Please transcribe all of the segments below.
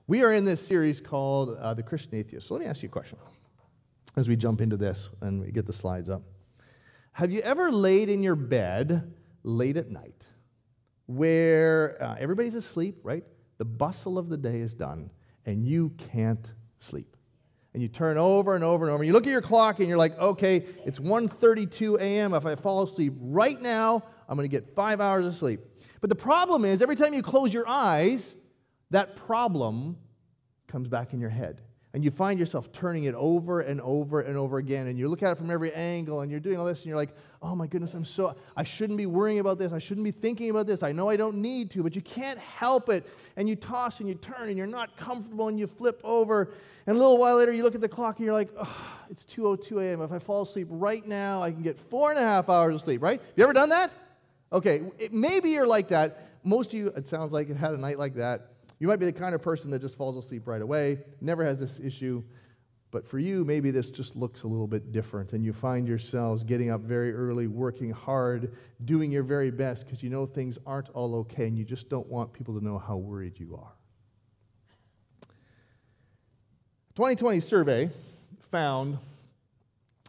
We are in this series called The Christian Atheist. So let me ask you a question as we jump into this and we get the slides up. Have you ever laid in your bed late at night where everybody's asleep, right? The bustle of the day is done and you can't sleep. And you turn over and over and over. You look at your clock and you're like, okay, it's 1:32 a.m. If I fall asleep right now, I'm going to get 5 hours of sleep. But the problem is, every time you close your eyes, that problem comes back in your head. And you find yourself turning it over and over and over again. And you look at it from every angle and you're doing all this and you're like, oh my goodness, I shouldn't be worrying about this. I shouldn't be thinking about this. I know I don't need to, but you can't help it. And you toss and you turn and you're not comfortable and you flip over. And a little while later you look at the clock and you're like, oh, it's 2:02 a.m. If I fall asleep right now, I can get 4.5 hours of sleep, right? You ever done that? Okay, maybe you're like that. Most of you, it sounds like, have had a night like that. You might be the kind of person that just falls asleep right away, never has this issue. But for you, maybe this just looks a little bit different, and you find yourselves getting up very early, working hard, doing your very best because you know things aren't all okay, and you just don't want people to know how worried you are. A 2020 survey found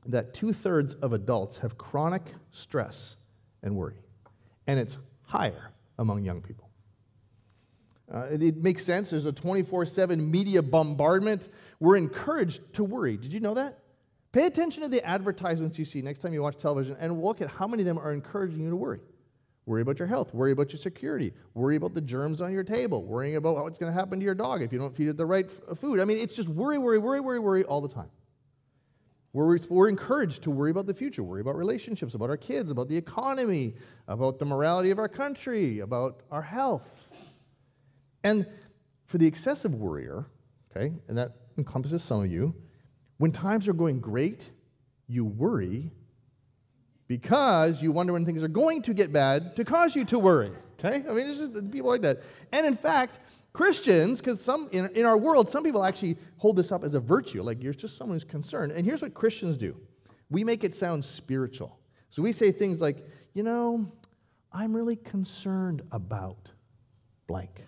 that 2/3 of adults have chronic stress and worry, and it's higher among young people. It makes sense. There's a 24/7 media bombardment. We're encouraged to worry. Did you know that? Pay attention to the advertisements you see next time you watch television and look at how many of them are encouraging you to worry. Worry about your health. Worry about your security. Worry about the germs on your table. Worrying about what's going to happen to your dog if you don't feed it the right food. I mean, it's just worry, worry, worry, worry, worry all the time. We're encouraged to worry about the future, worry about relationships, about our kids, about the economy, about the morality of our country, about our health. And for the excessive worrier, okay, and that encompasses some of you, when times are going great, you worry because you wonder when things are going to get bad to cause you to worry, okay? I mean, it's just people like that. And in fact, Christians, because some in our world, some people actually hold this up as a virtue, like you're just someone who's concerned. And here's what Christians do. We make it sound spiritual. So we say things like, you know, I'm really concerned about blank.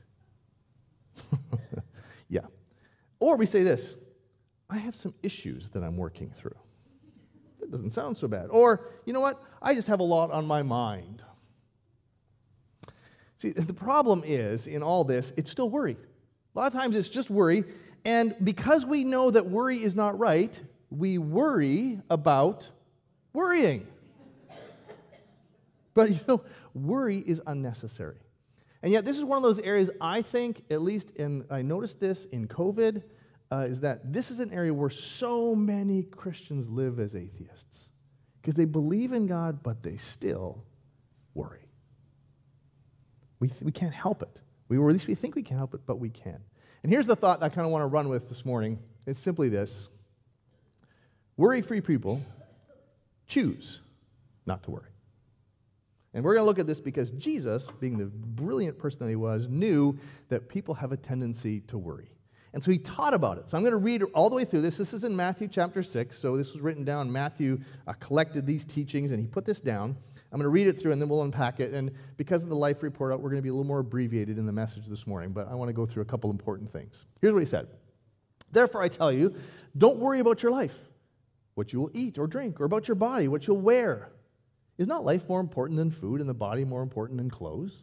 Yeah. Or we say this, I have some issues that I'm working through. That doesn't sound so bad. Or, you know what, I just have a lot on my mind. See, the problem is, in all this, it's still worry. A lot of times it's just worry, and because we know that worry is not right, we worry about worrying. But, you know, worry is unnecessary. And yet this is one of those areas, I think, at least I noticed this in COVID, is that this is an area where so many Christians live as atheists. Because they believe in God, but they still worry. We can't help it. Or at least we think we can help it, but we can. And here's the thought I kind of want to run with this morning. It's simply this. Worry-free people choose not to worry. And we're going to look at this because Jesus, being the brilliant person that he was, knew that people have a tendency to worry. And so he taught about it. So I'm going to read all the way through this. This is in Matthew chapter 6. So this was written down. Matthew collected these teachings, and he put this down. I'm going to read it through, and then we'll unpack it. And because of the life report, we're going to be a little more abbreviated in the message this morning, but I want to go through a couple important things. Here's what he said. Therefore, I tell you, don't worry about your life, what you will eat or drink, or about your body, what you'll wear. Is not life more important than food, and the body more important than clothes?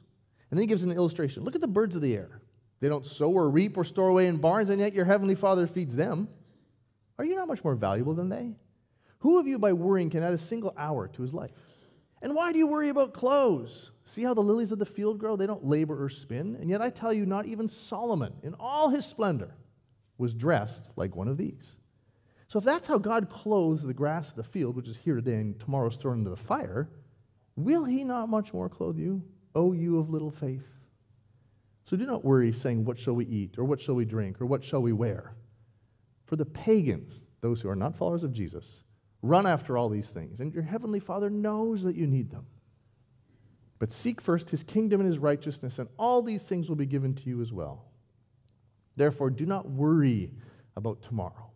And then he gives an illustration. Look at the birds of the air. They don't sow or reap or store away in barns, and yet your heavenly Father feeds them. Are you not much more valuable than they? Who of you by worrying can add a single hour to his life? And why do you worry about clothes? See how the lilies of the field grow? They don't labor or spin. And yet I tell you, not even Solomon, in all his splendor, was dressed like one of these. So if that's how God clothes the grass of the field, which is here today and tomorrow's thrown into the fire, will he not much more clothe you, O you of little faith? So do not worry, saying, what shall we eat, or what shall we drink, or what shall we wear? For the pagans, those who are not followers of Jesus, run after all these things, and your heavenly Father knows that you need them. But seek first his kingdom and his righteousness, and all these things will be given to you as well. Therefore, do not worry about tomorrow,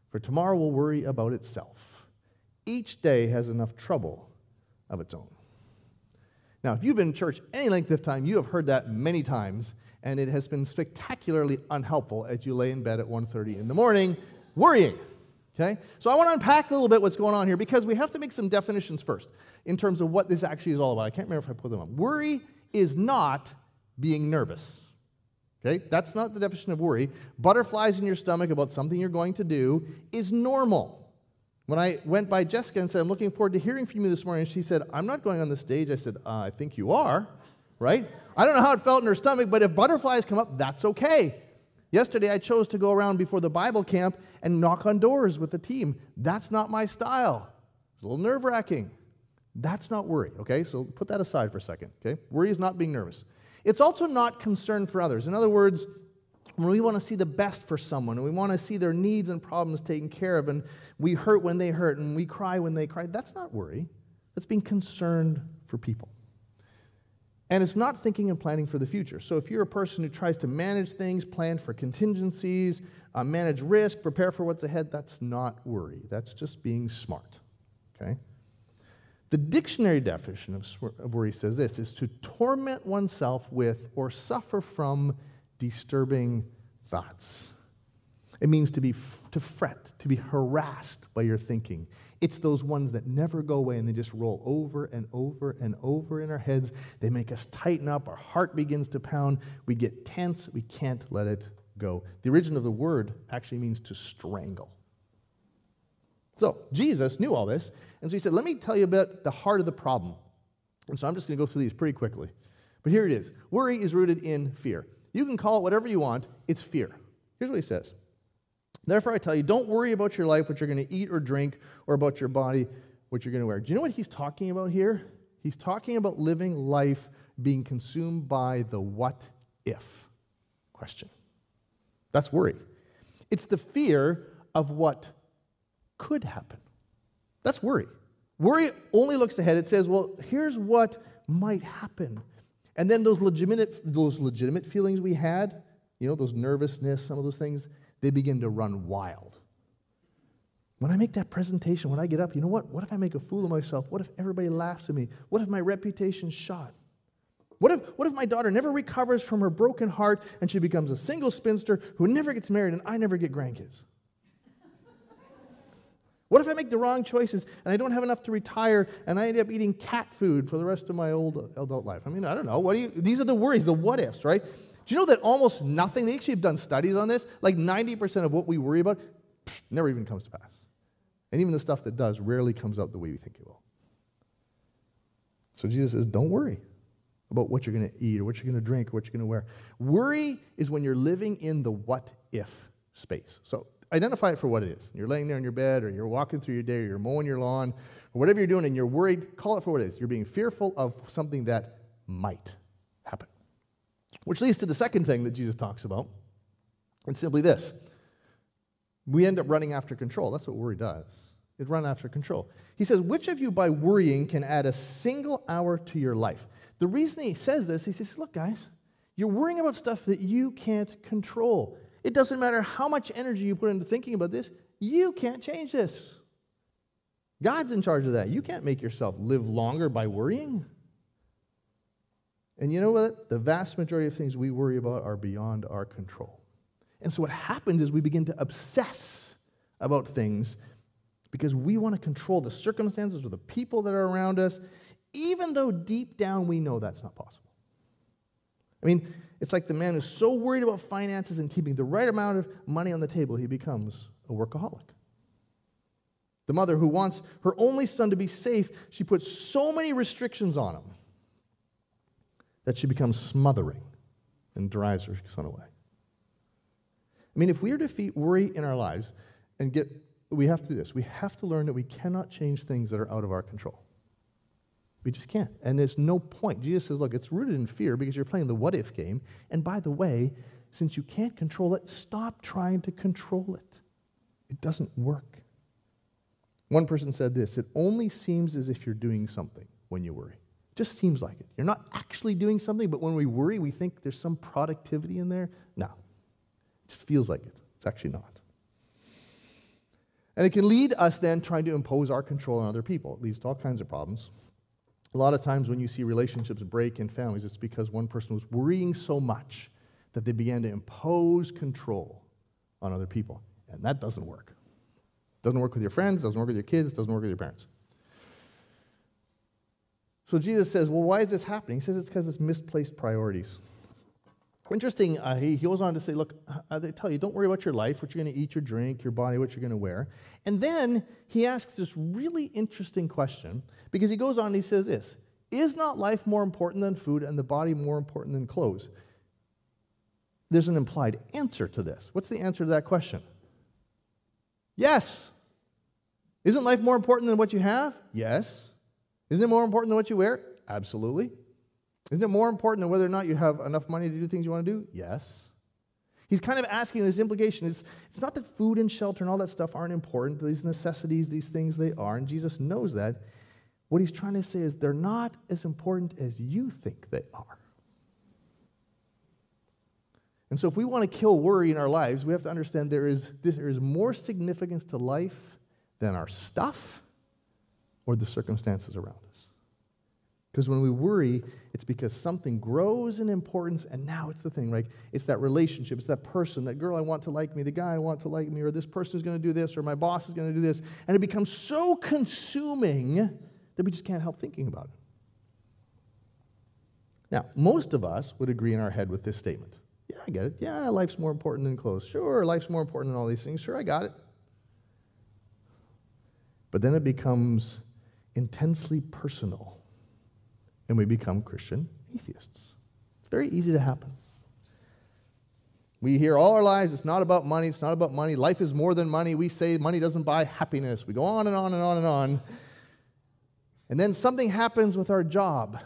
for tomorrow will worry about itself. Each day has enough trouble of its own. Now, if you've been in church any length of time, you have heard that many times, and it has been spectacularly unhelpful as you lay in bed at 1:30 in the morning worrying. Okay? So I want to unpack a little bit what's going on here because we have to make some definitions first in terms of what this actually is all about. I can't remember if I put them on. Worry is not being nervous. Okay? That's not the definition of worry. Butterflies in your stomach about something you're going to do is normal. When I went by Jessica and said, I'm looking forward to hearing from you this morning, she said, I'm not going on the stage. I said, I think you are, right? I don't know how it felt in her stomach, but if butterflies come up, that's okay. Yesterday, I chose to go around before the Bible camp and knock on doors with the team. That's not my style. It's a little nerve-wracking. That's not worry, okay? So put that aside for a second, okay? Worry is not being nervous. It's also not concern for others. In other words, when we want to see the best for someone, and we want to see their needs and problems taken care of, and we hurt when they hurt, and we cry when they cry, that's not worry. That's being concerned for people. And it's not thinking and planning for the future. So if you're a person who tries to manage things, plan for contingencies, manage risk, prepare for what's ahead, that's not worry. That's just being smart, okay? The dictionary definition of worry says this, is to torment oneself with or suffer from disturbing thoughts. It means to fret, to be harassed by your thinking. It's those ones that never go away and they just roll over and over and over in our heads. They make us tighten up. Our heart begins to pound. We get tense. We can't let it go. The origin of the word actually means to strangle. So Jesus knew all this, and so he said, let me tell you about the heart of the problem. And so I'm just going to go through these pretty quickly. But here it is. Worry is rooted in fear. You can call it whatever you want. It's fear. Here's what he says. Therefore, I tell you, don't worry about your life, what you're going to eat or drink, or about your body, what you're going to wear. Do you know what he's talking about here? He's talking about living life being consumed by the what if question. That's worry. It's the fear of what could happen. That's worry. Worry only looks ahead. It says, well, here's what might happen. And then those legitimate feelings we had, those nervousness, some of those things, they begin to run wild. When I make that presentation, when I get up, you know what? What if I make a fool of myself? What if everybody laughs at me? What if my reputation's shot? What if my daughter never recovers from her broken heart and she becomes a single spinster who never gets married and I never get grandkids? What if I make the wrong choices and I don't have enough to retire and I end up eating cat food for the rest of my old adult life? I mean, I don't know. These are the worries, the what ifs, right? Do you know that almost nothing, they actually have done studies on this, like 90% of what we worry about never even comes to pass. And even the stuff that does rarely comes out the way we think it will. So Jesus says, don't worry about what you're going to eat or what you're going to drink or what you're going to wear. Worry is when you're living in the what if space. So identify it for what it is. You're laying there in your bed or you're walking through your day or you're mowing your lawn or whatever you're doing and you're worried, call it for what it is. You're being fearful of something that might happen. Which leads to the second thing that Jesus talks about. It's simply this. We end up running after control. That's what worry does. It runs after control. He says, which of you by worrying can add a single hour to your life? The reason he says this, he says, look, guys, you're worrying about stuff that you can't control. It doesn't matter how much energy you put into thinking about this, you can't change this. God's in charge of that. You can't make yourself live longer by worrying. And you know what? The vast majority of things we worry about are beyond our control. And so what happens is we begin to obsess about things because we want to control the circumstances or the people that are around us, even though deep down we know that's not possible. I mean, it's like the man who's so worried about finances and keeping the right amount of money on the table, he becomes a workaholic. The mother who wants her only son to be safe, she puts so many restrictions on him that she becomes smothering and drives her son away. I mean, if we are to defeat worry in our lives we have to do this. We have to learn that we cannot change things that are out of our control. We just can't. And there's no point. Jesus says, look, it's rooted in fear because you're playing the what-if game. And by the way, since you can't control it, stop trying to control it. It doesn't work. One person said this, it only seems as if you're doing something when you worry. It just seems like it. You're not actually doing something, but when we worry, we think there's some productivity in there. No. It just feels like it. It's actually not. And it can lead us then trying to impose our control on other people. It leads to all kinds of problems. A lot of times when you see relationships break in families, it's because one person was worrying so much that they began to impose control on other people. And that doesn't work. Doesn't work with your friends, doesn't work with your kids, doesn't work with your parents. So Jesus says, well, why is this happening? He says it's because it's misplaced priorities. Interesting, he goes on to say, look, they tell you, don't worry about your life, what you're going to eat, your drink, your body, what you're going to wear. And then he asks this really interesting question, because he goes on and he says this, is not life more important than food and the body more important than clothes? There's an implied answer to this. What's the answer to that question? Yes. Isn't life more important than what you have? Yes. Isn't it more important than what you wear? Absolutely. Isn't it more important than whether or not you have enough money to do things you want to do? Yes. He's kind of asking this implication. It's not that food and shelter and all that stuff aren't important. These necessities, these things, they are. And Jesus knows that. What he's trying to say is they're not as important as you think they are. And so if we want to kill worry in our lives, we have to understand there is more significance to life than our stuff or the circumstances around us. Because when we worry, it's because something grows in importance, and now it's the thing, right? It's that relationship, it's that person, that girl I want to like me, the guy I want to like me, or this person is going to do this, or my boss is going to do this, and it becomes so consuming that we just can't help thinking about it. Now, most of us would agree in our head with this statement. Yeah, I get it. Yeah, life's more important than clothes. Sure, life's more important than all these things. Sure, I got it. But then it becomes intensely personal, and we become Christian atheists. It's very easy to happen. We hear all our lives, it's not about money, it's not about money. Life is more than money. We say money doesn't buy happiness. We go on and on and on and on. And then something happens with our job,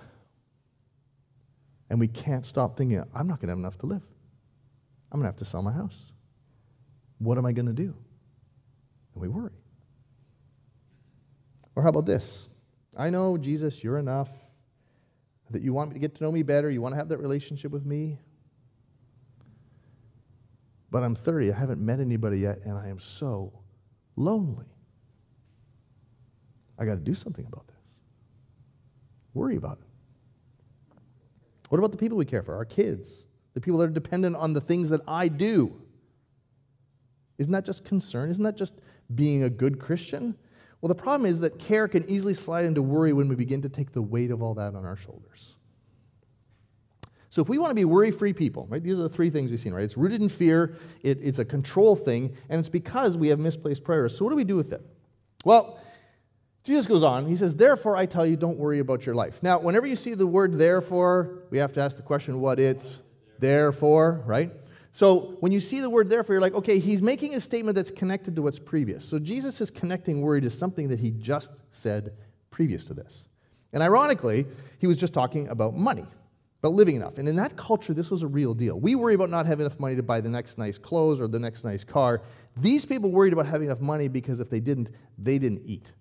and we can't stop thinking, I'm not going to have enough to live. I'm going to have to sell my house. What am I going to do? And we worry. Or how about this? I know, Jesus, you're enough, that you want me to get to know me better, you want to have that relationship with me. But I'm 30, I haven't met anybody yet, and I am so lonely. I got to do something about this. Worry about it. What about the people we care for? Our kids, the people that are dependent on the things that I do. Isn't that just concern? Isn't that just being a good Christian? Well, the problem is that care can easily slide into worry when we begin to take the weight of all that on our shoulders. So if we want to be worry-free people, right, these are the three things we've seen, right? It's rooted in fear, it's a control thing, and it's because we have misplaced priorities. So what do we do with it? Well, Jesus goes on, he says, therefore I tell you, don't worry about your life. Now, whenever you see the word therefore, we have to ask the question what it's there for, right? So when you see the word therefore, you're like, okay, he's making a statement that's connected to what's previous. So Jesus is connecting worry to something that he just said previous to this. And ironically, he was just talking about money, about living enough. And in that culture, this was a real deal. We worry about not having enough money to buy the next nice clothes or the next nice car. These people worried about having enough money because if they didn't eat.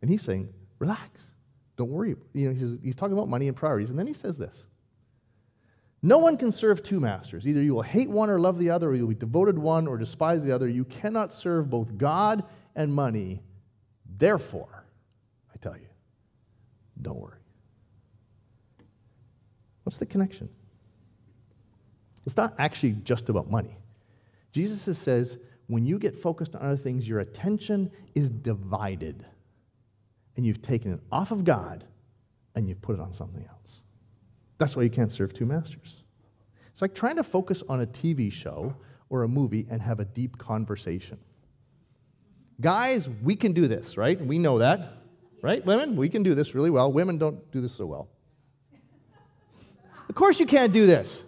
And he's saying, relax, don't worry. You know, he's talking about money and priorities. And then he says this. No one can serve two masters. Either you will hate one or love the other, or you'll be devoted one or despise the other. You cannot serve both God and money. Therefore, I tell you, don't worry. What's the connection? It's not actually just about money. Jesus says, when you get focused on other things, your attention is divided. And you've taken it off of God, and you've put it on something else. That's why you can't serve two masters. It's like trying to focus on a TV show or a movie and have a deep conversation. Guys, we can do this, right? We know that, right? Women, we can do this really well. Women don't do this so well. Of course you can't do this.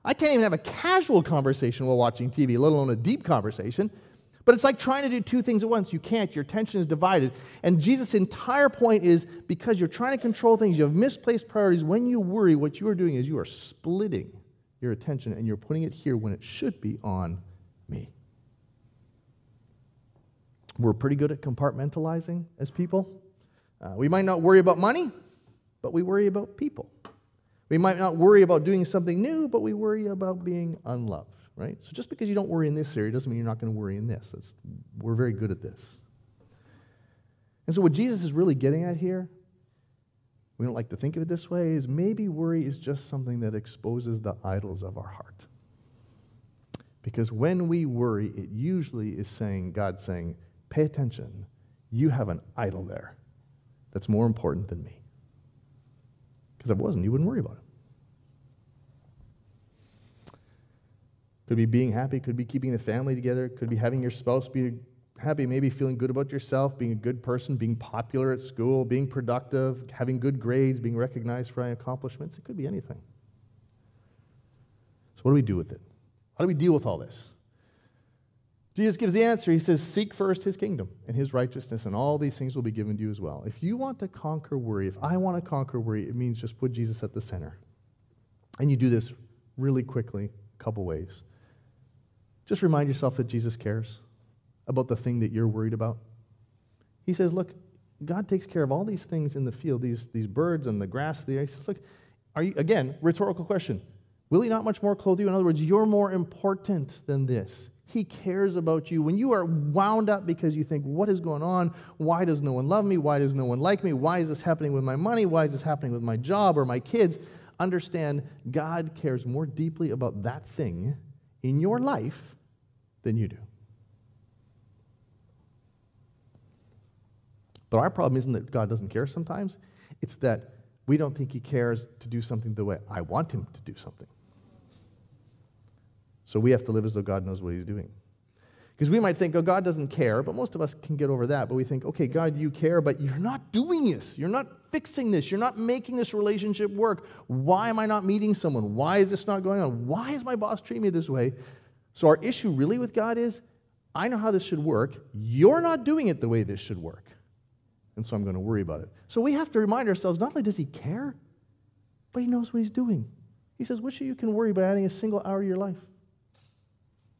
I can't even have a casual conversation while watching TV, let alone a deep conversation. But it's like trying to do two things at once. You can't. Your attention is divided. And Jesus' entire point is because you're trying to control things, you have misplaced priorities. When you worry, what you are doing is you are splitting your attention and you're putting it here when it should be on me. We're pretty good at compartmentalizing as people. We might not worry about money, but we worry about people. We might not worry about doing something new, but we worry about being unloved. Right? So just because you don't worry in this area doesn't mean you're not going to worry in this. We're very good at this. And so what Jesus is really getting at here, we don't like to think of it this way, is maybe worry is just something that exposes the idols of our heart. Because when we worry, it usually is saying, God saying, pay attention. You have an idol there that's more important than me. Because if it wasn't, you wouldn't worry about it. Could be being happy, could be keeping the family together, could be having your spouse be happy, maybe feeling good about yourself, being a good person, being popular at school, being productive, having good grades, being recognized for your accomplishments. It could be anything. So what do we do with it? How do we deal with all this? Jesus gives the answer. He says, seek first his kingdom and his righteousness, and all these things will be given to you as well. If you want to conquer worry, if I want to conquer worry, it means just put Jesus at the center. And you do this really quickly, a couple ways. Just remind yourself that Jesus cares about the thing that you're worried about. He says, look, God takes care of all these things in the field, these birds and the grass. He says, look, are you, again, rhetorical question, will he not much more clothe you? In other words, you're more important than this. He cares about you. When you are wound up because you think, what is going on? Why does no one love me? Why does no one like me? Why is this happening with my money? Why is this happening with my job or my kids? Understand, God cares more deeply about that thing in your life than you do. But our problem isn't that God doesn't care sometimes. It's that we don't think he cares to do something the way I want him to do something. So we have to live as though God knows what he's doing. Because we might think, oh, God doesn't care, but most of us can get over that. But we think, okay, God, you care, but you're not doing this. You're not fixing this. You're not making this relationship work. Why am I not meeting someone? Why is this not going on? Why is my boss treating me this way? So our issue really with God is, I know how this should work. You're not doing it the way this should work. And so I'm going to worry about it. So we have to remind ourselves, not only does he care, but he knows what he's doing. He says, which of you can worry by adding a single hour to your life?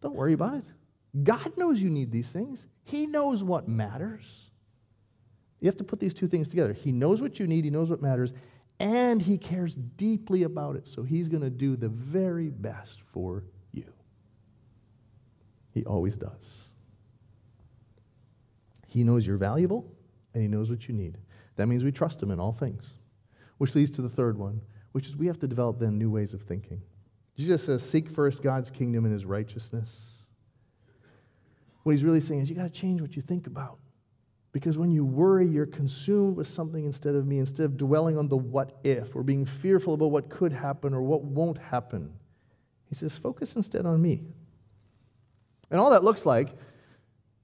Don't worry about it. God knows you need these things. He knows what matters. You have to put these two things together. He knows what you need, he knows what matters, and he cares deeply about it. So he's going to do the very best for you. He always does. He knows you're valuable, and he knows what you need. That means we trust him in all things. Which leads to the third one, which is we have to develop then new ways of thinking. Jesus says, seek first God's kingdom and his righteousness. What he's really saying is you got to change what you think about. Because when you worry, you're consumed with something instead of me, instead of dwelling on the what if, or being fearful about what could happen or what won't happen. He says, focus instead on me. And all that looks like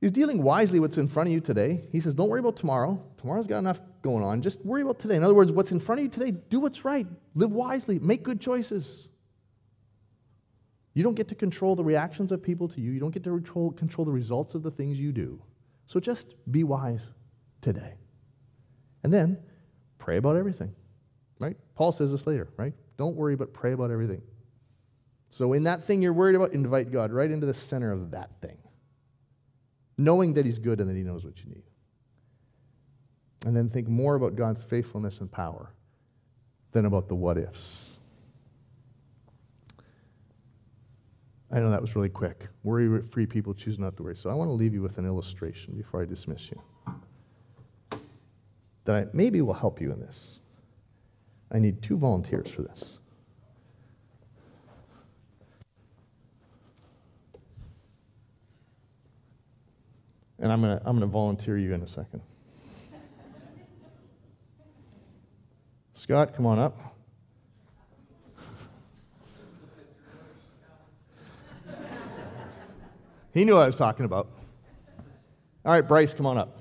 is dealing wisely what's in front of you today. He says, don't worry about tomorrow. Tomorrow's got enough going on. Just worry about today. In other words, what's in front of you today, do what's right. Live wisely. Make good choices. You don't get to control the reactions of people to you. You don't get to control the results of the things you do. So just be wise today. And then pray about everything, right? Paul says this later, right? Don't worry, but pray about everything. So in that thing you're worried about, invite God right into the center of that thing, knowing that he's good and that he knows what you need. And then think more about God's faithfulness and power than about the what-ifs. I know that was really quick. Worry-free people choose not to worry. So I want to leave you with an illustration before I dismiss you that maybe will help you in this. I need 2 volunteers for this. And I'm gonna volunteer you in a second. Scott, come on up. He knew what I was talking about. All right, Bryce, come on up.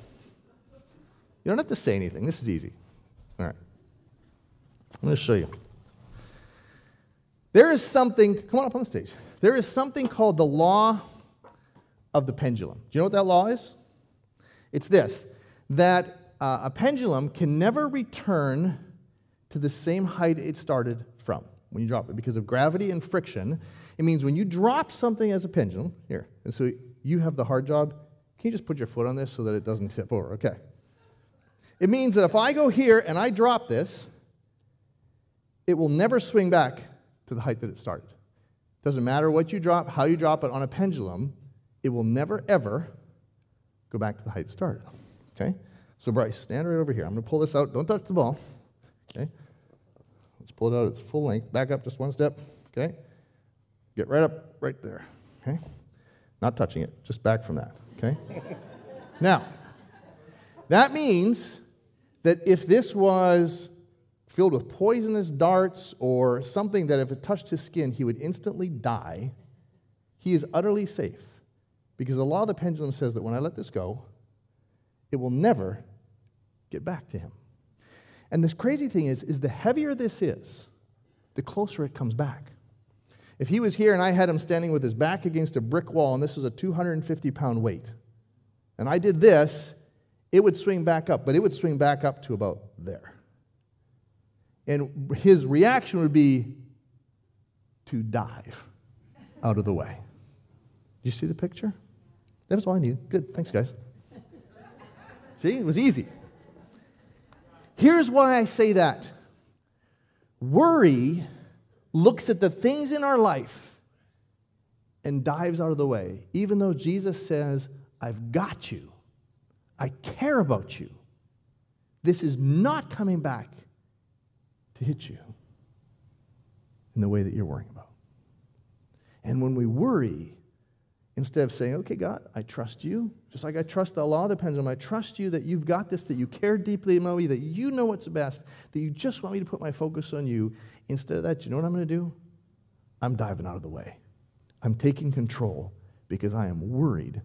You don't have to say anything. This is easy. All right. I'm going to show you. There is something, come on up on the stage. There is something called the law of the pendulum. Do you know what that law is? It's this, that a pendulum can never return to the same height it started from when you drop it because of gravity and friction. It means when you drop something as a pendulum, here, and so you have the hard job, can you just put your foot on this so that it doesn't tip over? Okay. It means that if I go here and I drop this, it will never swing back to the height that it started. Doesn't matter what you drop, how you drop it on a pendulum, it will never, ever go back to the height it started. Okay? So Bryce, stand right over here. I'm going to pull this out. Don't touch the ball. Okay? Let's pull it out at its full length. Back up just one step. Okay? Get right up, right there. Okay? Not touching it, just back from that. Okay? Now, that means that if this was filled with poisonous darts or something that if it touched his skin, he would instantly die, he is utterly safe. Because the law of the pendulum says that when I let this go, it will never get back to him. And the crazy thing is the heavier this is, the closer it comes back. If he was here and I had him standing with his back against a brick wall, and this was a 250-pound weight, and I did this, it would swing back up, but it would swing back up to about there. And his reaction would be to dive out of the way. You see the picture? That was all I needed. Good. Thanks, guys. See? It was easy. Here's why I say that. Worry looks at the things in our life and dives out of the way, even though Jesus says, I've got you. I care about you. This is not coming back to hit you in the way that you're worrying about. And when we worry, instead of saying, okay, God, I trust you, just like I trust the law of the pendulum, I trust you that you've got this, that you care deeply about me, that you know what's best, that you just want me to put my focus on you. Instead of that, you know what I'm going to do? I'm diving out of the way. I'm taking control because I am worried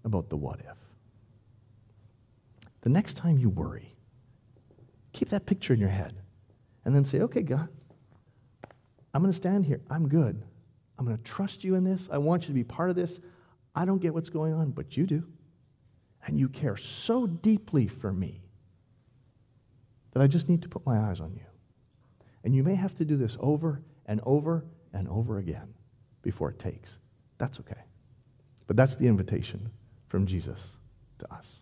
about the what if. The next time you worry, keep that picture in your head and then say, okay, God, I'm going to stand here. I'm good. I'm going to trust you in this. I want you to be part of this. I don't get what's going on, but you do. And you care so deeply for me that I just need to put my eyes on you. And you may have to do this over and over and over again before it takes. That's okay. But that's the invitation from Jesus to us.